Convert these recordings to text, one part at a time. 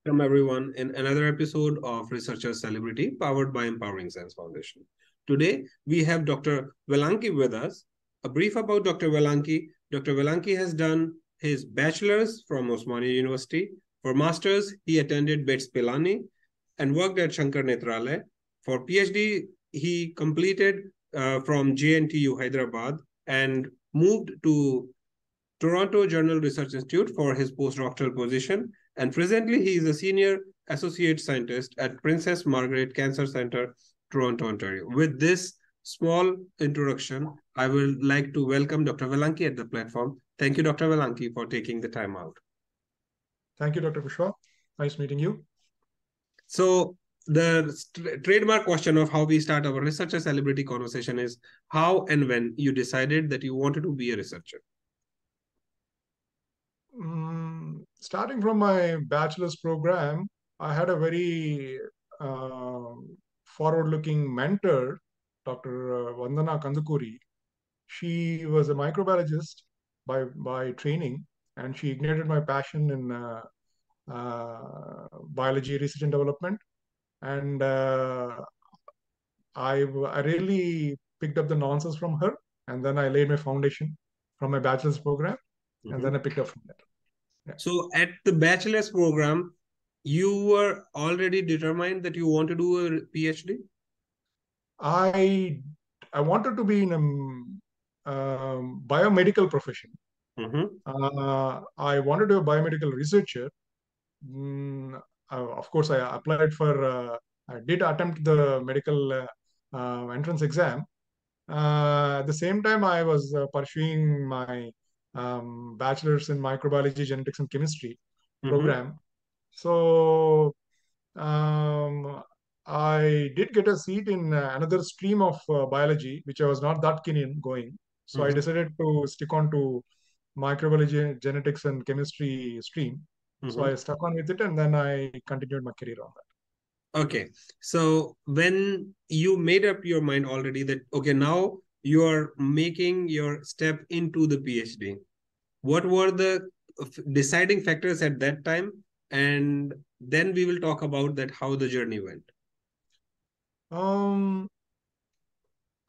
Welcome everyone in another episode of Researcher Celebrity powered by Empowering Science Foundation. Today we have Dr. Vellanki with us. A brief about Dr. Vellanki. Dr. Vellanki has done his bachelor's from Osmania University. For master's, he attended BETS Pilani and worked at Shankar Nethralaya. For PhD, he completed from JNTU Hyderabad and moved to Toronto Journal Research Institute for his postdoctoral position, and presently he is a senior associate scientist at Princess Margaret Cancer Center, Toronto, Ontario. With this small introduction, I would like to welcome Dr. Vellanki at the platform. Thank you, Dr. Vellanki, for taking the time out. Thank you, Dr. Pushpa. Nice meeting you. So the trademark question of how we start our researcher celebrity conversation is how and when you decided that you wanted to be a researcher. Starting from my bachelor's program, I had a very forward-looking mentor, Dr. Vandana Kandukuri. She was a microbiologist by training, and she ignited my passion in biology research and development. And I really picked up the nonsense from her, and then I laid my foundation from my bachelor's program, and then I picked up from there. Yeah. So at the bachelor's program, you were already determined that you want to do a PhD? I wanted to be in a biomedical profession. I wanted to be a biomedical researcher. Of course, I applied for, I did attempt the medical entrance exam. At the same time, I was pursuing my bachelor's in microbiology, genetics, and chemistry program. So I did get a seat in another stream of biology, which I was not that keen in going. So I decided to stick on to microbiology, genetics, and chemistry stream. So I stuck on with it, and then I continued my career on that. Okay. So when you made up your mind already that, okay, now you are making your step into the PhD, what were the deciding factors at that time? And then we will talk about that, how the journey went.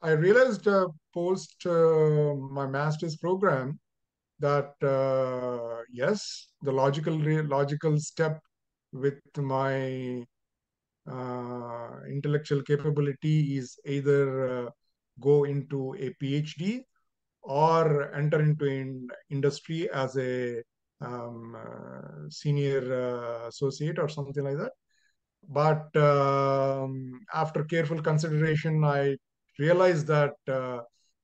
I realized post my master's program that yes, the logical step with my intellectual capability is either go into a PhD or enter into industry as a senior associate or something like that. But after careful consideration, I realized that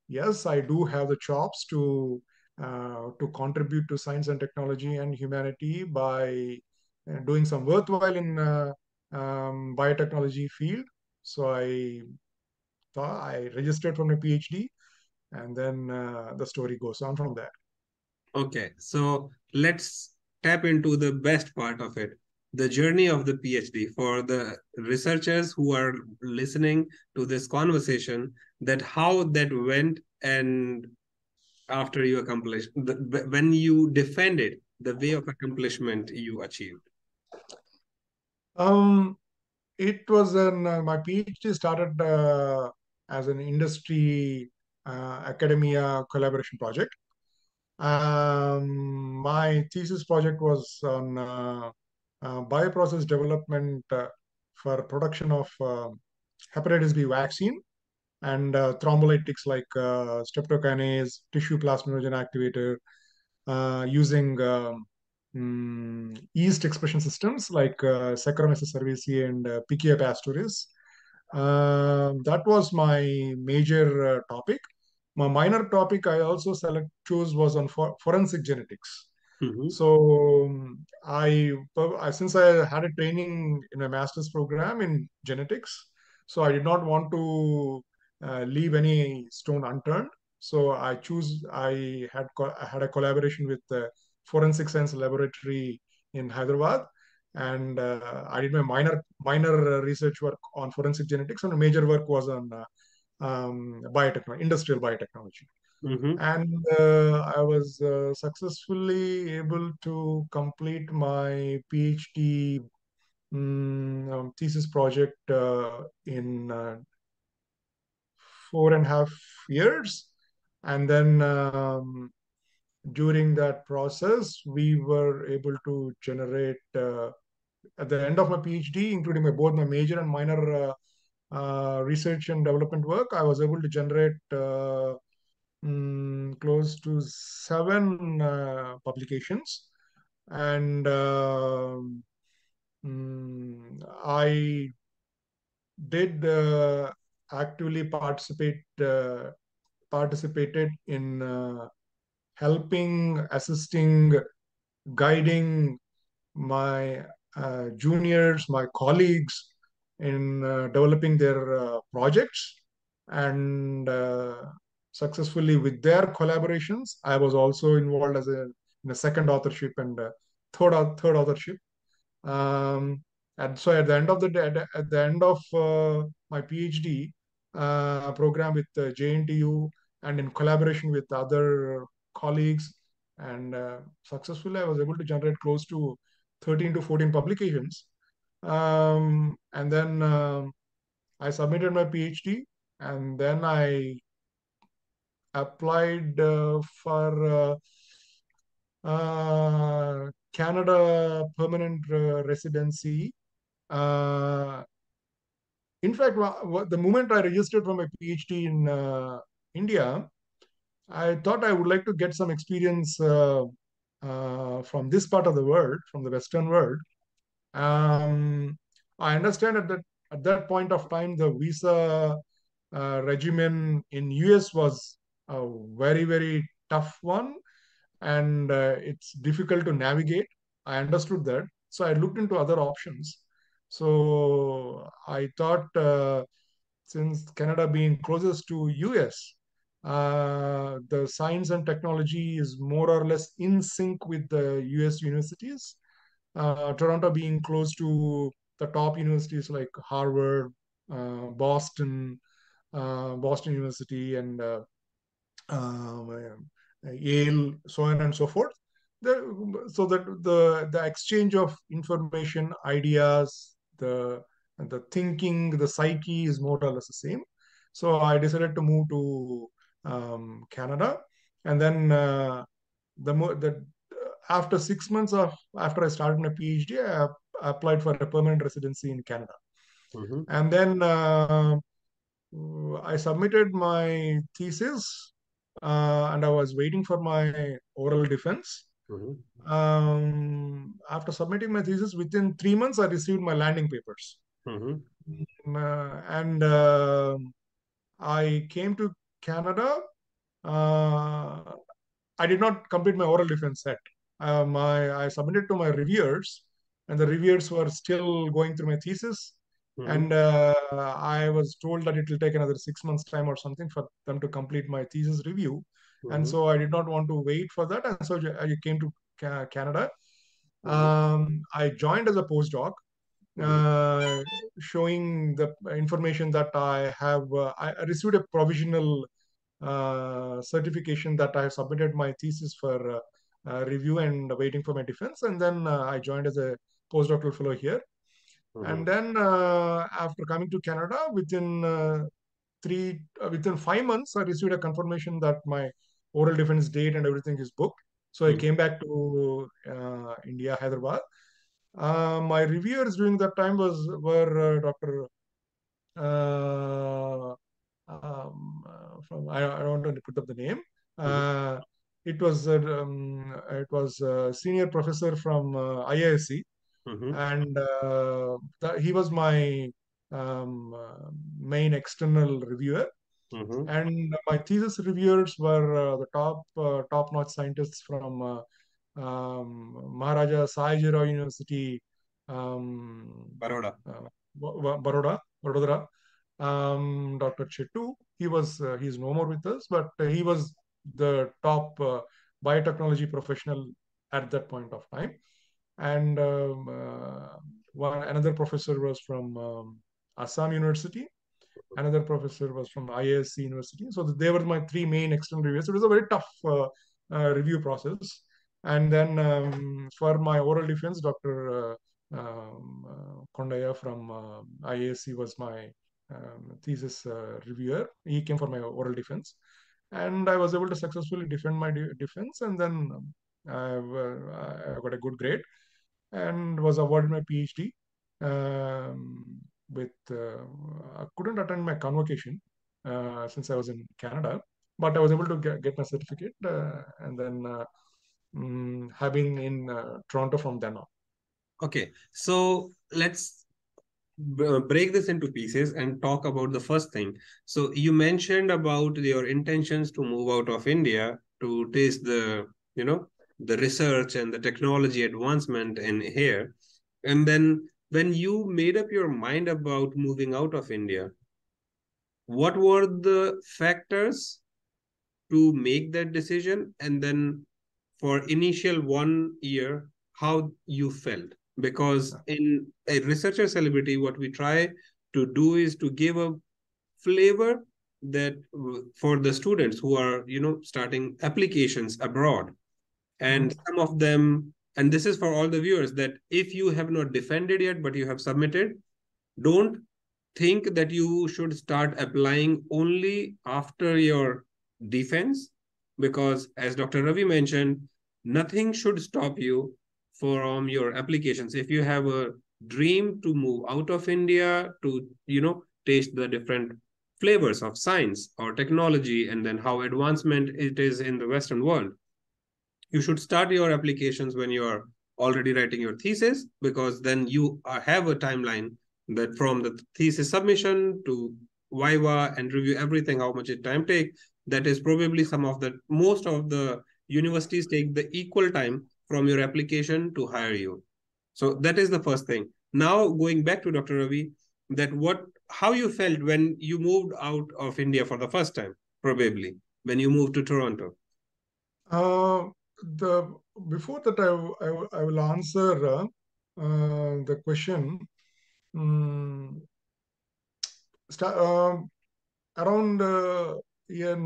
yes, I do have the chops to contribute to science and technology and humanity by doing some worthwhile in biotechnology field. So I thought I registered for my PhD, and then the story goes on from there. Okay, so let's tap into the best part of it, the journey of the PhD for the researchers who are listening to this conversation, that how that went, and after you accomplished, when you defended the way of accomplishment you achieved. It was my PhD started as an industry academia collaboration project. My thesis project was on bioprocess development for production of hepatitis B vaccine and thrombolytics like streptokinase, tissue plasminogen activator, using yeast expression systems like Saccharomyces cerevisiae and Pichia pastoris. That was my major topic. My minor topic I also chose was on forensic genetics. So since I had a training in a master's program in genetics, so I did not want to leave any stone unturned. So I had a collaboration with the Forensic Science Laboratory in Hyderabad, and I did my minor research work on forensic genetics, and a major work was on biotechnology, industrial biotechnology. And I was successfully able to complete my PhD thesis project in 4.5 years. And then during that process, we were able to generate, at the end of my PhD, including both my major and minor research and development work, I was able to generate close to 7 publications. And I did actively participated in helping, assisting, guiding my juniors, my colleagues in developing their projects, and successfully with their collaborations. I was also involved in a second authorship and third authorship. And so at the end of the day, at the end of my PhD program with JNTU, and in collaboration with other colleagues, and successfully I was able to generate close to 13 to 14 publications. And then I submitted my PhD, and then I applied for Canada permanent residency. In fact, the moment I registered for my PhD in India, I thought I would like to get some experience from this part of the world, from the Western world. I understand at that point of time, the visa regimen in US was a very, very tough one, and it's difficult to navigate. I understood that. So I looked into other options. So I thought, since Canada being closest to US, the science and technology is more or less in sync with the US universities. Toronto being close to the top universities like Harvard, Boston, Boston University, and Yale, so on and so forth. So that the exchange of information, ideas, the thinking, the psyche is more or less the same. So I decided to move to Canada, and then after 6 months after I started my PhD, I applied for a permanent residency in Canada. Mm-hmm. And then I submitted my thesis, and I was waiting for my oral defense. After submitting my thesis, within 3 months, I received my landing papers. And I came to Canada. I did not complete my oral defense set. I submitted to my reviewers, and the reviewers were still going through my thesis. And I was told that it will take another 6 months' time or something for them to complete my thesis review. And so I did not want to wait for that. And so I came to Canada. I joined as a postdoc, showing the information that I have. I received a provisional certification that I have submitted my thesis for review and waiting for my defense. And then I joined as a postdoctoral fellow here. And then after coming to Canada, within 5 months, I received a confirmation that my oral defense date and everything is booked. So I came back to India, Hyderabad. My reviewers during that time were Dr. From I don't want to put up the name. It was a senior professor from IISc, and he was my main external reviewer. And my thesis reviewers were the top-notch scientists from Maharaja Sayajirao University, Baroda. Dr. Chettu, he's no more with us, but he was the top biotechnology professional at that point of time. And another professor was from Assam University. Another professor was from IISc University. So they were my 3 main external reviewers. It was a very tough review process. And then for my oral defense, Dr. Kondaya from IAC was my thesis reviewer. He came for my oral defense, and I was able to successfully defend my defense, and then I got a good grade and was awarded my PhD. With I couldn't attend my convocation since I was in Canada, but I was able to get my certificate, and then have been in Toronto from then on. Okay, so let's break this into pieces and talk about the first thing. So you mentioned about your intentions to move out of India to taste the, the research and the technology advancement in here. And then when you made up your mind about moving out of India, what were the factors to make that decision? And then for initial 1 year, how you felt? Because in a researcher celebrity, what we try to do is to give a flavor that for the students who are starting applications abroad, and some of them, and this is for all the viewers, that if you have not defended yet but you have submitted, don't think that you should start applying only after your defense, because as Dr. Ravi mentioned, nothing should stop you from your applications. If you have a dream to move out of India to, taste the different flavors of science or technology and then how advancement it is in the Western world, you should start your applications when you are already writing your thesis, because then you have a timeline that from the thesis submission to viva and review everything, how much it time take. That is probably some of the most of the universities take the equal time from your application to hire you. So that is the first thing. Now going back to Dr. Ravi, that how you felt when you moved out of India for the first time, probably when you moved to Toronto. Uh, the Before that, I will answer the question. Um, Around year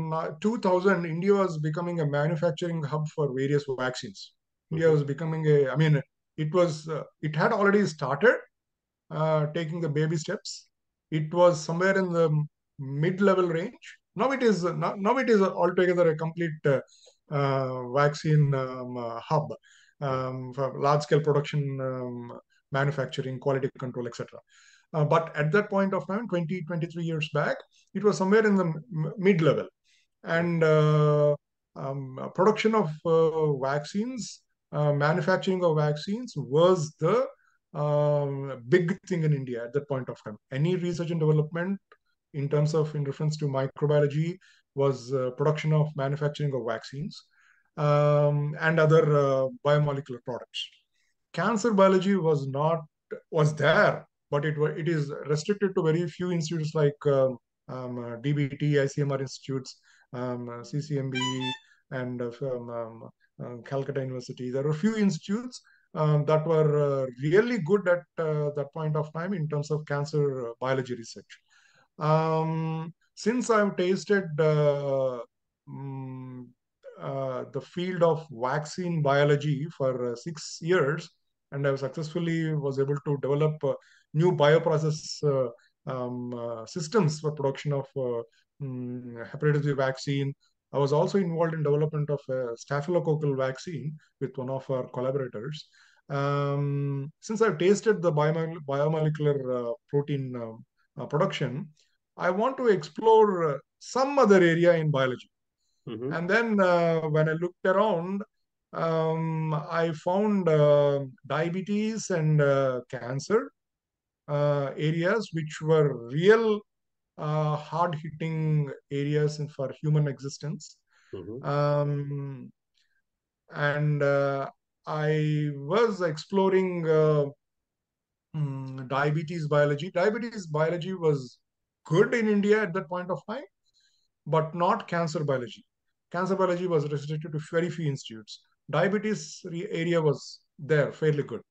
2000, India was becoming a manufacturing hub for various vaccines. India was becoming I mean, it had already started taking the baby steps. It was somewhere in the mid-level range. Now it is altogether a complete vaccine hub for large-scale production, manufacturing, quality control, etc. But at that point of time, 20, 23 years back, it was somewhere in the mid-level. And production of vaccines, manufacturing of vaccines was the big thing in India at that point of time. Any research and development in terms of in reference to microbiology was production of manufacturing of vaccines and other biomolecular products. Cancer biology was there, but it is restricted to very few institutes like DBT, ICMR institutes, CCMB, and Calcutta University. There were few institutes that were really good at that point of time in terms of cancer biology research. Since I've tasted the field of vaccine biology for 6 years, and I successfully was able to develop new bioprocess systems for production of hepatitis B vaccine. I was also involved in development of a staphylococcal vaccine with one of our collaborators. Since I've tasted the biomolecular protein production, I want to explore some other area in biology. And then when I looked around, I found diabetes and cancer areas which were real hard-hitting areas for human existence. And I was exploring diabetes biology. Diabetes biology was good in India at that point of time, but not cancer biology. Cancer biology was restricted to very few institutes. Diabetes area was there, fairly good.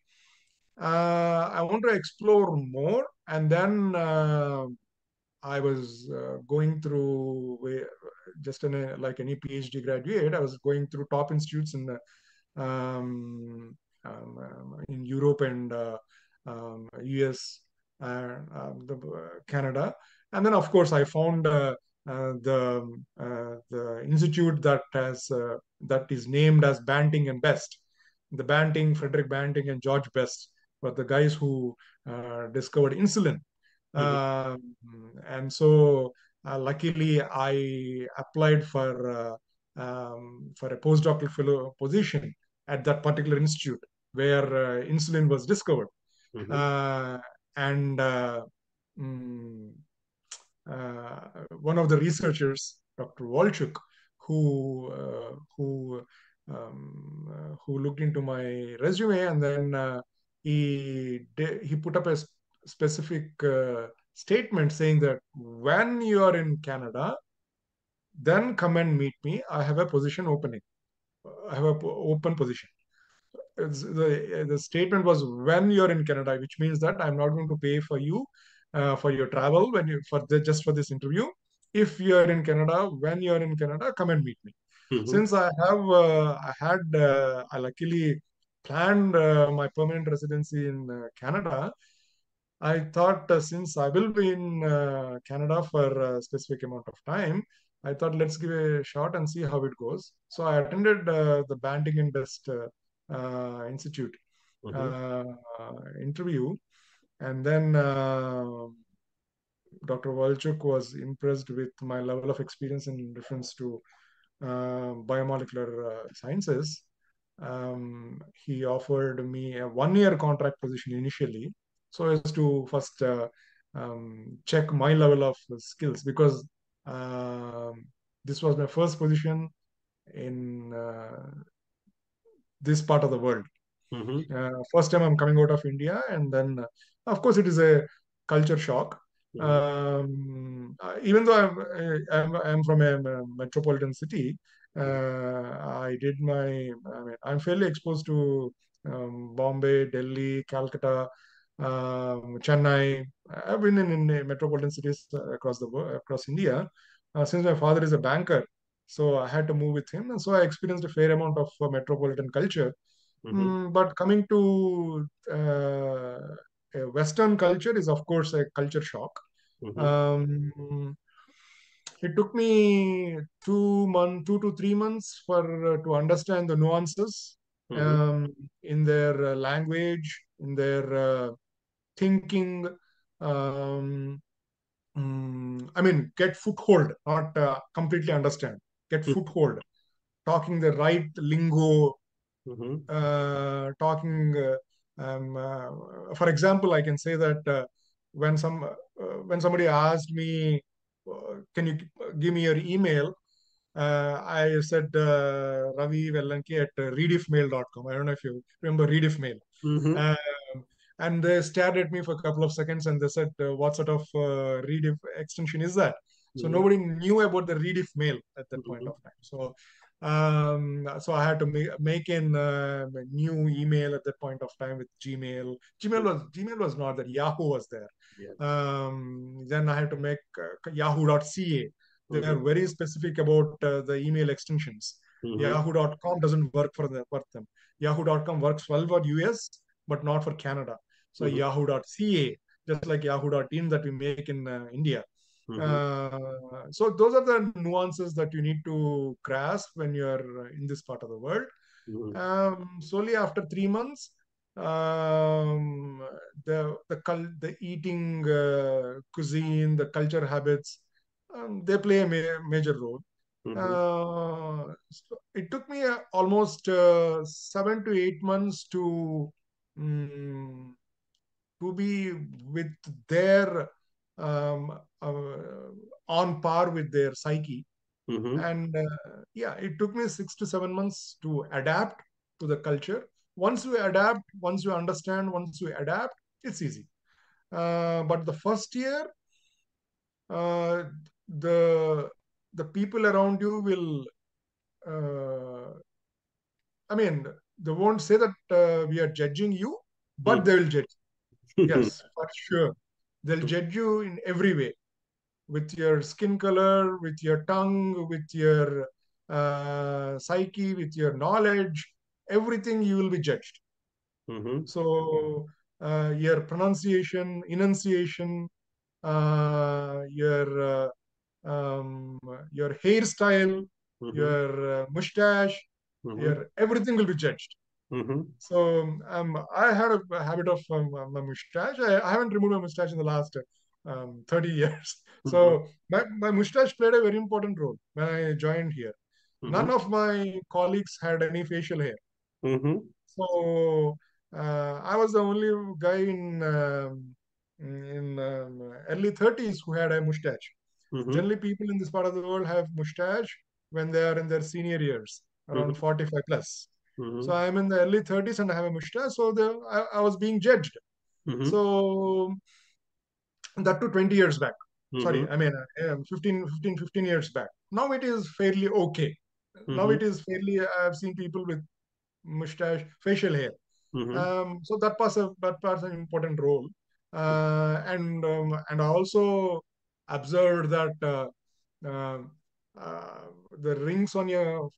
I want to explore more, and then I was going through just like any PhD graduate. I was going through top institutes in in Europe and US and Canada. And then, of course, I found the institute that is named as Banting and Best. The Banting, Frederick Banting, and George Best were the guys who discovered insulin. Mm-hmm. And so, luckily, I applied for a postdoctoral fellow position at that particular institute where insulin was discovered. Mm-hmm. Uh, and mm, uh, One of the researchers, Dr. Walchuk, who looked into my resume, and then he put up a specific statement saying that when you are in Canada, then come and meet me. I have a position opening. I have a open position. The statement was when you're in Canada, which means that I'm not going to pay for you for your travel when you just for this interview. If you're in Canada, when you're in Canada, come and meet me. Mm-hmm. Since I luckily planned my permanent residency in Canada, I thought since I will be in Canada for a specific amount of time, I thought let's give a shot and see how it goes. So I attended the Banting and Best Institute Mm-hmm. uh, interview, and then Dr. Walchuk was impressed with my level of experience in reference to biomolecular sciences. He offered me a 1 year contract position initially, so as to first check my level of skills because um, this was my first position in this part of the world. Mm-hmm. First time I'm coming out of India, and then of course it is a culture shock. Mm-hmm. Even though I'm from a metropolitan city, I did my. I mean, I'm fairly exposed to Bombay, Delhi, Calcutta, Chennai. I've been in metropolitan cities across the world, across India. Since my father is a banker, so I had to move with him, and so I experienced a fair amount of metropolitan culture. Mm-hmm. But coming to a Western culture is, of course, a culture shock. Mm-hmm. Um, it took me 2 to 3 months for to understand the nuances Mm-hmm. um, in their language, in their thinking. Um, I mean, get foothold, not completely understand. Get foothold, talking the right lingo, Mm-hmm. talking. For example, I can say that when somebody asked me, "Can you give me your email?" I said Ravi Vellanki at rediffmail.com. I don't know if you remember Rediffmail. Mm-hmm. Um, and they stared at me for a couple of seconds and they said, "What sort of Rediff extension is that?" So Mm-hmm. nobody knew about the Rediff mail at that point Mm-hmm. of time. So I had to make in a new email at that point of time with Gmail. Gmail was not there. Yahoo was there. Yes. Then I had to make yahoo.ca. They are Mm-hmm. very specific about the email extensions. Mm-hmm. Yahoo.com doesn't work for them. Yahoo.com works well for US, but not for Canada. So Mm-hmm. yahoo.ca, just like yahoo.in that we make in India. Mm-hmm. So those are the nuances that you need to grasp when you're in this part of the world. Mm-hmm. Slowly after 3 months, um, the eating cuisine, the culture habits, they play a major role. Mm-hmm. It took me almost 7 to 8 months um, to be with their um, uh, on par with their psyche. Mm-hmm. And yeah, it took me 6 to 7 months to adapt to the culture. Once you adapt, once you understand, once you adapt, it's easy. But the first year, uh, the the people around you will uh, I mean, they won't say that we are judging you, but they will judge. Yes, for sure. They'll judge you in every way, with your skin color, with your tongue, with your psyche, with your knowledge. Everything you will be judged. So your pronunciation, enunciation, your hairstyle, your mustache, your everything will be judged. So I had a habit of my mustache. I haven't removed my mustache in the last 30 years. So my mustache played a very important role when I joined here. None of my colleagues had any facial hair. So I was the only guy in early 30s who had a mustache. Generally, people in this part of the world have mustache when they are in their senior years, around 45 plus. So I'm in the early 30s and I have a mustache. So I was being judged. So that to 20 years back. Sorry, I mean 15 years back. Now it is fairly okay. Now it is fairly, I've seen people with mustache, facial hair. So that was an important role. And I also observed that uh, uh, the rings on your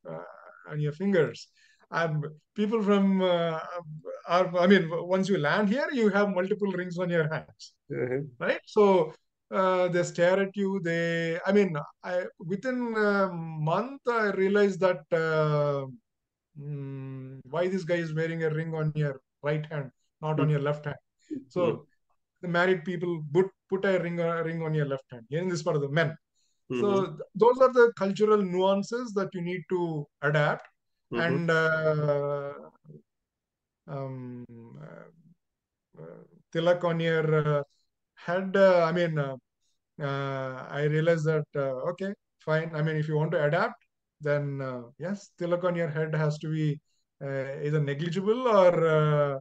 fingers. Um, People from I mean, once you land here, you have multiple rings on your hands, right? So they stare at you. I mean, within a month, I realized that. Why this guy is wearing a ring on your right hand, not on your left hand? So the married people put a ring on your left hand. Here in this part of the men. So those are the cultural nuances that you need to adapt. And um, tilak on your head. I mean, I realized that okay, fine. I mean, if you want to adapt, then yes, tilak on your head has to be either negligible or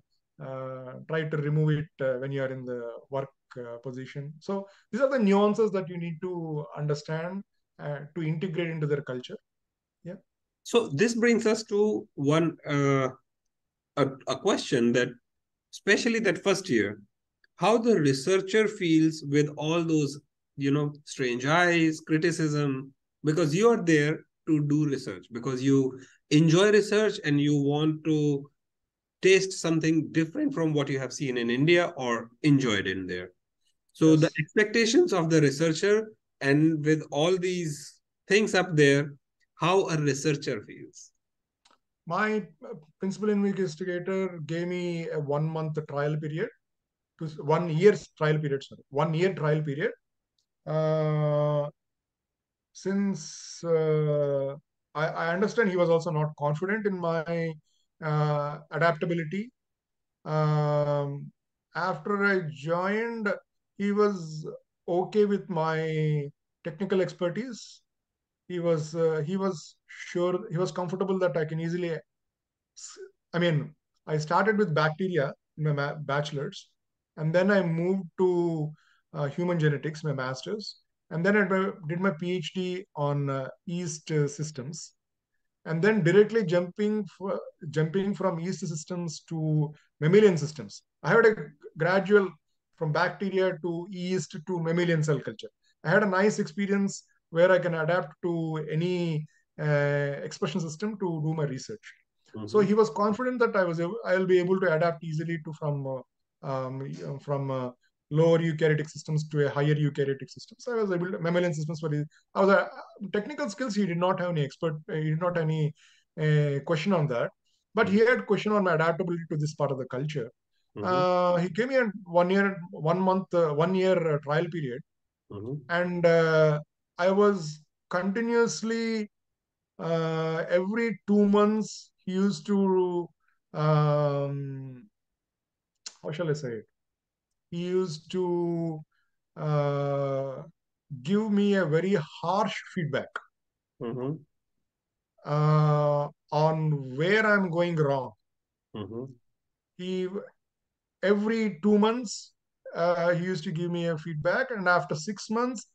try to remove it when you are in the work position. So these are the nuances that you need to understand to integrate into their culture. Yeah. So this brings us to a question that, especially that first year, how the researcher feels with all those, strange eyes, criticism, because you are there to do research, because you enjoy research and you want to taste something different from what you have seen in India or enjoyed in there. So the Yes. expectations of the researcher, and with all these things up there, how a researcher feels. My principal investigator gave me a 1 month trial period, to 1 year trial period, sorry, 1 year trial period. Uh, since I understand he was also not confident in my adaptability. Um, After I joined, he was okay with my technical expertise. He was sure, he was comfortable that I can easily. I mean, I started with bacteria in my bachelor's, and then I moved to human genetics, my master's, and then I did my PhD on yeast systems, and then directly jumping from yeast systems to mammalian systems. I had a gradual from bacteria to yeast to mammalian cell culture. I had a nice experience where I can adapt to any expression system to do my research. So he was confident that I'll be able to adapt easily to from lower eukaryotic systems to a higher eukaryotic system. So I was able to mammalian systems for I was technical skills. He did not have any he did not have any question on that, but he had question on my adaptability to this part of the culture. He gave me a 1 year, 1 month, 1 year trial period, and I was continuously every 2 months he used to how shall I say it? He used to uh, give me a very harsh feedback on where I'm going wrong. He Every 2 months he used to give me a feedback, and after 6 months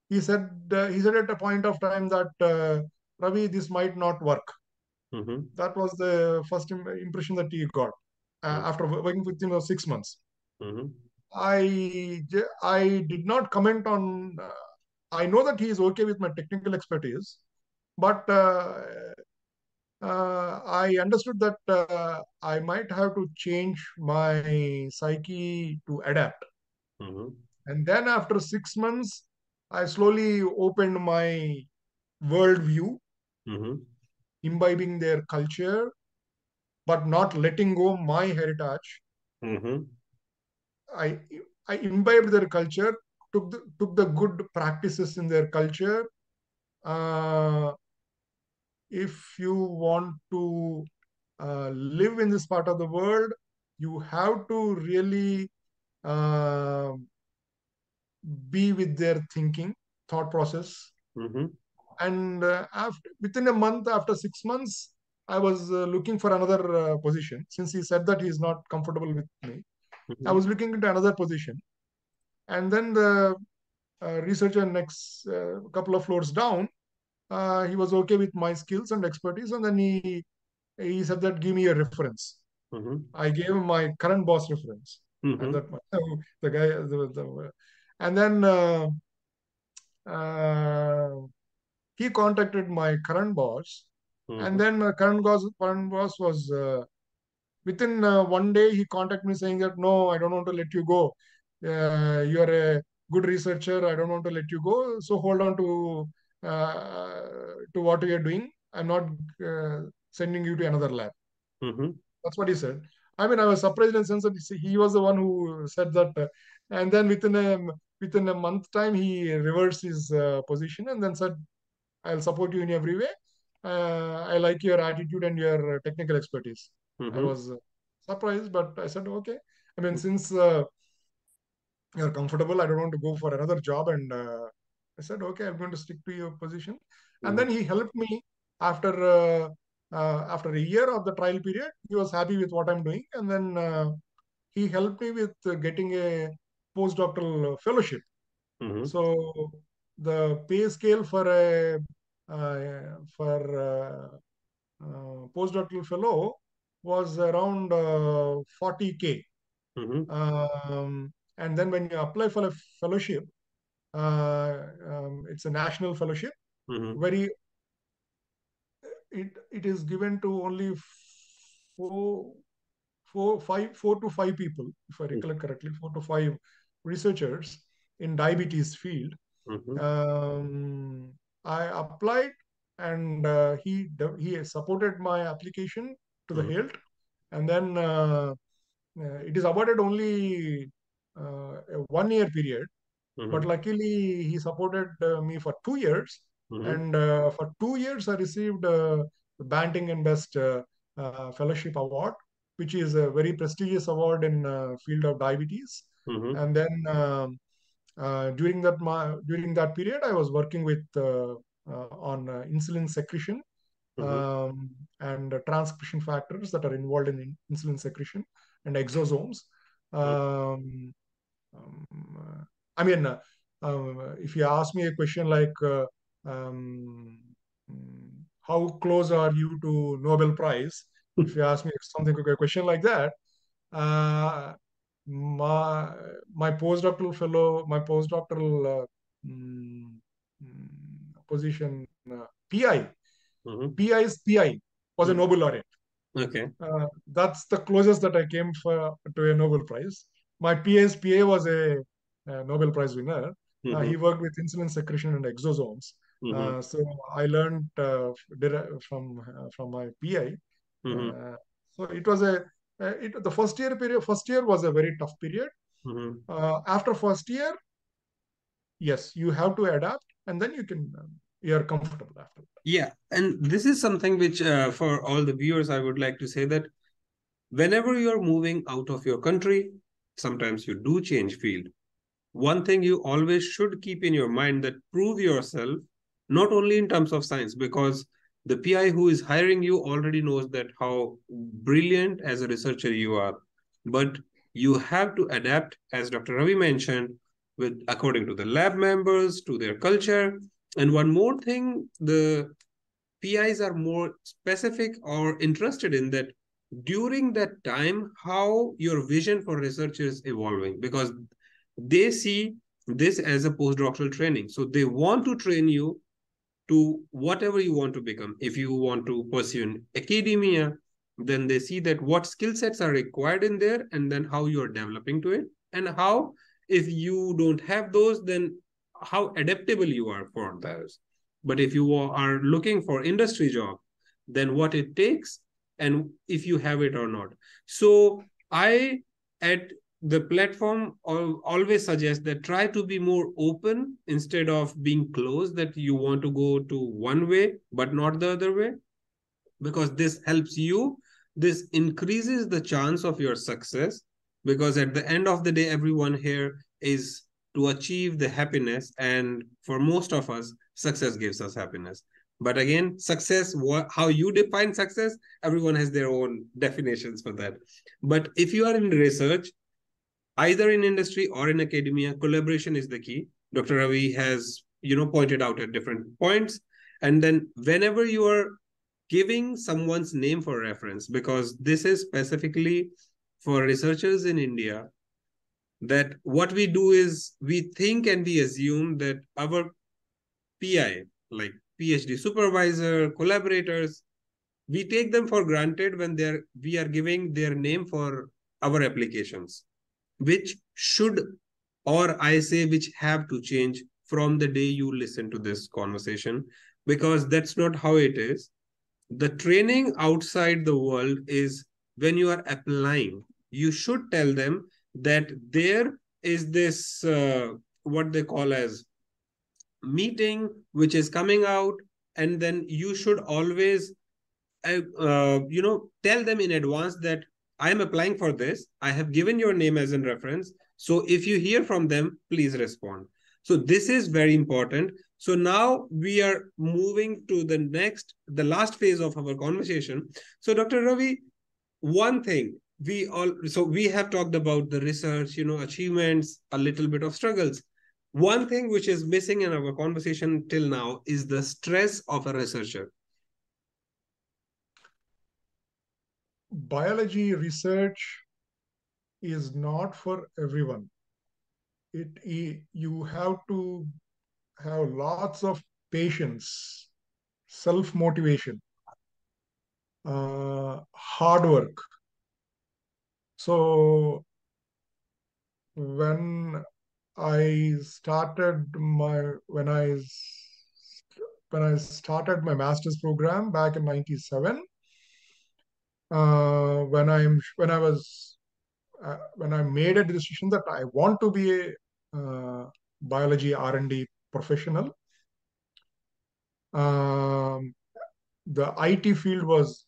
he said at a point of time that Ravi, this might not work. That was the first impression that he got after working with him for 6 months. I did not comment on. I know that he is okay with my technical expertise, but I understood that I might have to change my psyche to adapt. And then after 6 months, I slowly opened my worldview, imbibing their culture, but not letting go my heritage. I I imbibed their culture, took the good practices in their culture. If you want to live in this part of the world, you have to really uh, be with their thinking, thought process. And after within a month, after 6 months, I was looking for another position. Since he said that he's not comfortable with me, I was looking into another position. And then the researcher next couple of floors down, he was okay with my skills and expertise, and then he said that give me a reference. I gave him my current boss reference at that point. The guy, and then he contacted my current boss, and then my current boss was within 1 day he contacted me saying that no, I don't want to let you go. You are a good researcher. I don't want to let you go. So hold on to what you are doing. I'm not sending you to another lab. That's what he said. I mean, I was surprised in the sense that he was the one who said that, and then within a month time he reversed his position and then said, "I'll support you in every way. I like your attitude and your technical expertise." I was surprised, but I said, "Okay." I mean, since you're comfortable, I don't want to go for another job, and I said, "Okay, I'm going to stick to your position." And then he helped me after. After a year of the trial period, he was happy with what I'm doing, and then he helped me with getting a postdoctoral fellowship. So the pay scale for a postdoctoral fellow was around 40K. And then when you apply for a fellowship, it's a national fellowship. Very it is given to only four to five people, if I recollect correctly, 4 to 5 researchers in diabetes field. I applied, and he supported my application to the hilt, and then it is awarded only a 1 year period. But luckily, he supported me for 2 years, and for 2 years, I received the Banting and Best Fellowship Award, which is a very prestigious award in field of diabetes. And then during that period, I was working with on insulin secretion and transcription factors that are involved in insulin secretion and exosomes. I mean, if you ask me a question like, um, how close are you to Nobel Prize? If you ask me a question like that, my postdoctoral position, PI's PI was a Nobel laureate. Okay. That's the closest that I came to a Nobel Prize. My PI's PA was a Nobel Prize winner. He worked with insulin secretion and exosomes. So I learned from my PI. So it was the first year period. First year was a very tough period. After first year, yes, you have to adapt, and then you are comfortable after that. Yeah, and this is something which for all the viewers, I would like to say that whenever you're moving out of your country, sometimes you do change field. One thing you always should keep in your mind that prove yourself, not only in terms of science, because the PI who is hiring you already knows that how brilliant as a researcher you are, but you have to adapt, as Dr. Ravi mentioned, with according to the lab members, to their culture. And one more thing, the PIs are more specific or interested in that during that time, how your vision for research is evolving, because they see this as a postdoctoral training. So they want to train you to whatever you want to become. If you want to pursue in academia, then they see that what skill sets are required in there, and then how you are developing to it, and how, if you don't have those, then how adaptable you are for those. But if you are looking for industry job, then what it takes, and if you have it or not. So I, at the platform, always suggest that try to be more open instead of being closed, that you want to go to one way but not the other way, because this helps you. This increases the chance of your success, because at the end of the day, everyone here is to achieve the happiness, and for most of us, success gives us happiness. But again, success, how you define success, everyone has their own definitions for that. But if you are in research, either in industry or in academia, collaboration is the key. Dr. Ravi has, pointed out at different points. And then whenever you are giving someone's name for reference, because this is specifically for researchers in India, that what we do is we think and we assume that our PI, like PhD supervisor, collaborators, we take them for granted when we are giving their name for our applications, which should, or I say, which have to change from the day you listen to this conversation, because that's not how it is. The training outside the world is, when you are applying, you should tell them that there is this, what they call as meeting, which is coming out, and then you should always tell them in advance that I am applying for this. I have given your name as a reference. So if you hear from them, please respond. So this is very important. So now we are moving to the last phase of our conversation. So Dr. Ravi, one thing we have talked about the research, achievements, a little bit of struggles. One thing which is missing in our conversation till now is the stress of a researcher. Biology research is not for everyone. You have to have lots of patience, self-motivation, hard work. So when I started started my master's program back in '97, when I made a decision that I want to be a biology R&D professional, the IT field was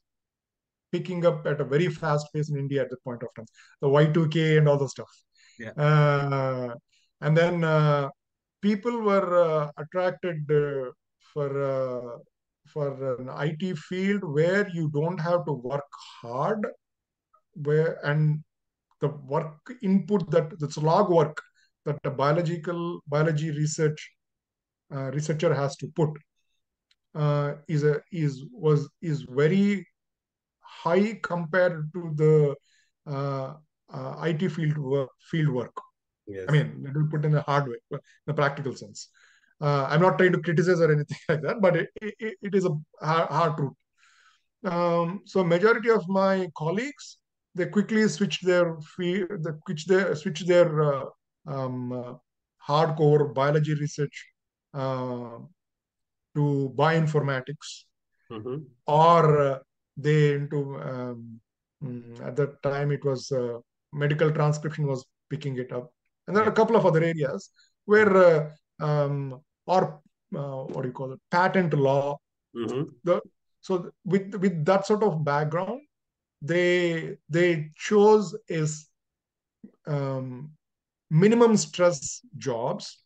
picking up at a very fast pace in India at that point of time. The Y2K and all the stuff. Yeah. And then people were attracted for an IT field where you don't have to work hard, and the work input that's log work that the biology researcher has to put is very high compared to the IT field work. Yes. I mean, it will put in the hard way, in the practical sense. I'm not trying to criticize or anything like that, but it is a hard truth. So majority of my colleagues, they quickly switch their field, switch their hardcore biology research to bioinformatics, or they into at that time it was medical transcription was picking it up, and there are a couple of other areas where or what do you call it, patent law. So with that sort of background, they chose is minimum stress jobs,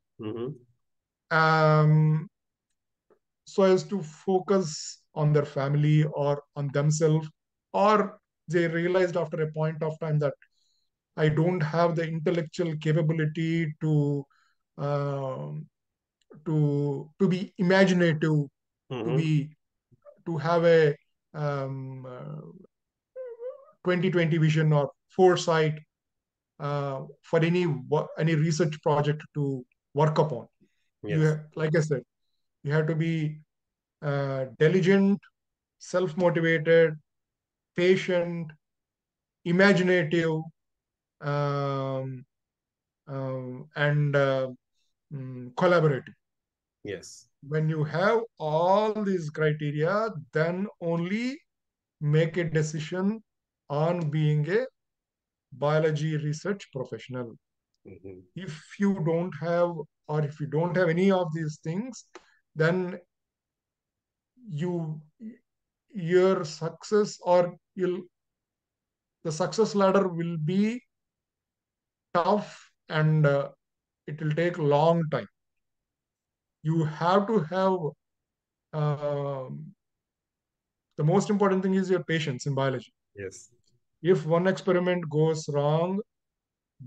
so as to focus on their family or on themselves, or they realized after a point of time that I don't have the intellectual capability to be imaginative, to have a 2020 vision or foresight for any research project to work upon. Like I said, you have to be diligent, self-motivated, patient, imaginative, um, and collaborative. Yes. When you have all these criteria, then only make a decision on being a biology research professional. Mm-hmm. If you don't have, or if you don't have any of these things, then you your success, or you'll the success ladder will be tough, and it will take a long time. You have to have, um, the most important thing is your patience in biology. Yes. If one experiment goes wrong,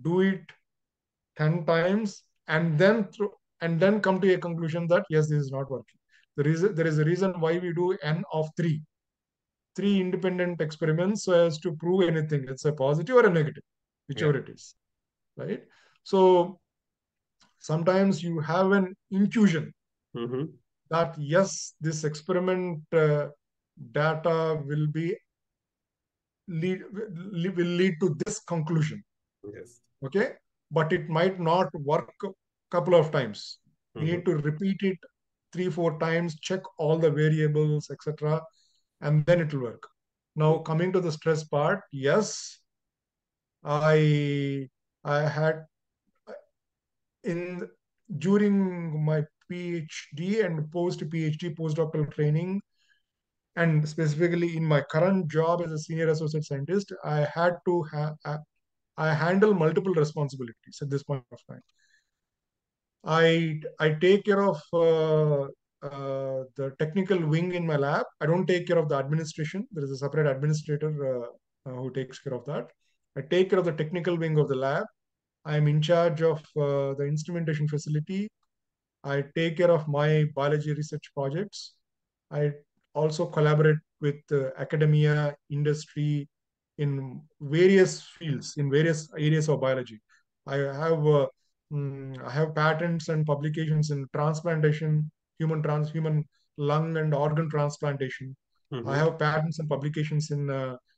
do it 10 times, and then come to a conclusion that yes, this is not working. There is a reason why we do n of 3 independent experiments, so as to prove anything. It's a positive or a negative, Yeah. whichever it is, right? So sometimes you have an intuition Mm-hmm. that yes, this experiment data will lead to this conclusion. Yes. Okay, but it might not work a couple of times. You Mm-hmm. need to repeat it 3 4 times, check all the variables, etc., and then it will work. Now coming to the stress part, yes, i I had in during my PhD and post PhD postdoctoral training, and specifically in my current job as a senior associate scientist, I handle multiple responsibilities at this point of time. I take care of the technical wing in my lab. I don't take care of the administration. There is a separate administrator who takes care of that. I take care of the technical wing of the lab. I am in charge of the instrumentation facility. I take care of my biology research projects. I also collaborate with academia, industry in various fields, in various areas of biology. I have I have patents and publications in transplantation, human lung and organ transplantation. I Mm-hmm. have patents and publications in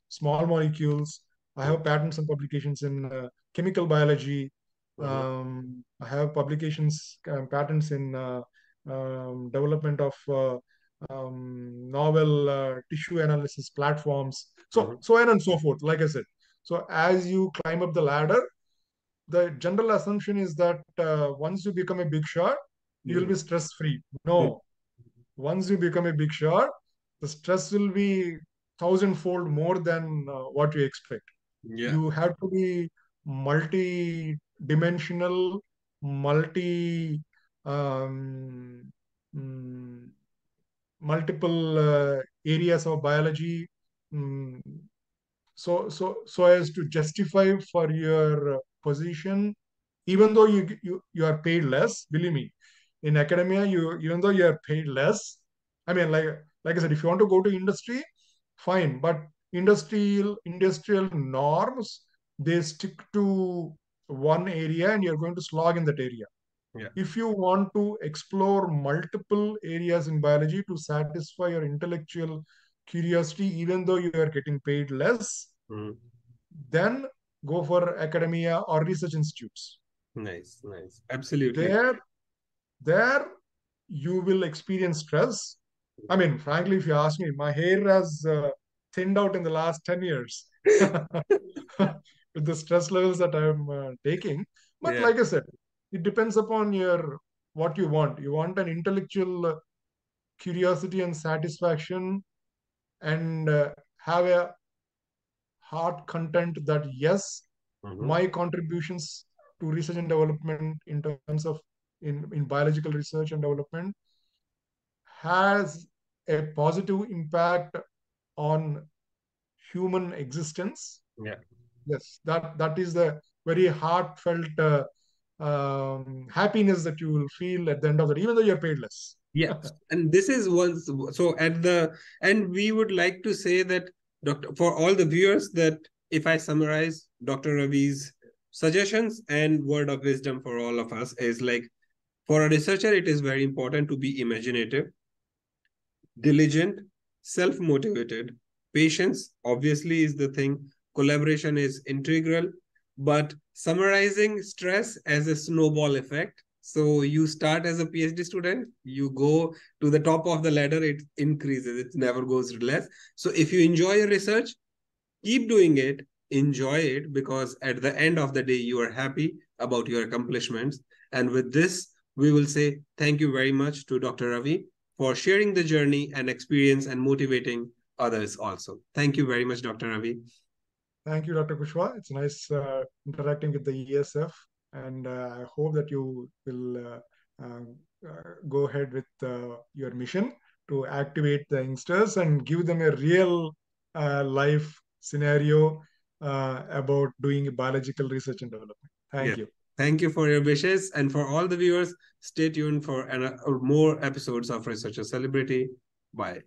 small molecules. I have patents and publications in chemical biology. Mm-hmm. I have publications, patents in development of novel tissue analysis platforms, Mm-hmm. so on and so forth. Like I said, so as you climb up the ladder, the general assumption is that once you become a big shot, you will Mm-hmm. be stress free. No, once you become a big shot, the stress will be thousandfold more than what you expect. Yeah. You have to be multi-dimensional, multi um, mm, multiple areas of biology, mm, so as to justify for your position, even though you are paid less. Believe me, in academia, you even though you are paid less, I mean, like I said, if you want to go to industry, fine, but industrial norms, they stick to one area, and you're going to slog in that area. Yeah. If you want to explore multiple areas in biology to satisfy your intellectual curiosity, even though you are getting paid less, Mm-hmm. then go for academia or research institutes. Nice. Nice. Absolutely. There, there you will experience stress. I mean, frankly, if you ask me, my hair has thinned out in the last 10 years with the stress levels that I'm taking. But Yeah. like I said, it depends upon your what you want. You want an intellectual curiosity and satisfaction, and have a heart content that yes, Mm-hmm. my contributions to research and development in terms of in biological research and development has a positive impact on human existence. Yeah. Yes, that is the very heartfelt happiness that you will feel at the end of it, even though you're paid less. Yeah. And this is once so at the and we would like to say that Dr. for all the viewers that if I summarize Dr. Ravi's suggestions and word of wisdom for all of us is like for a researcher, it is very important to be imaginative, diligent, self-motivated. Patience, obviously, is the thing. Collaboration is integral, but summarizing stress as a snowball effect. So you start as a PhD student, you go to the top of the ladder, it increases, it never goes less. So if you enjoy your research, keep doing it, enjoy it, because at the end of the day, you are happy about your accomplishments. And with this, we will say thank you very much to Dr. Ravi for sharing the journey and experience and motivating others also. Thank you very much, Dr. Ravi. Thank you, Dr. Kushwa. It's nice interacting with the ESF, and I hope that you will go ahead with your mission to activate the youngsters and give them a real life scenario about doing biological research and development. Thank Yeah. you. Thank you for your wishes. And for all the viewers, stay tuned for more episodes of Researcher Celebrity. Bye.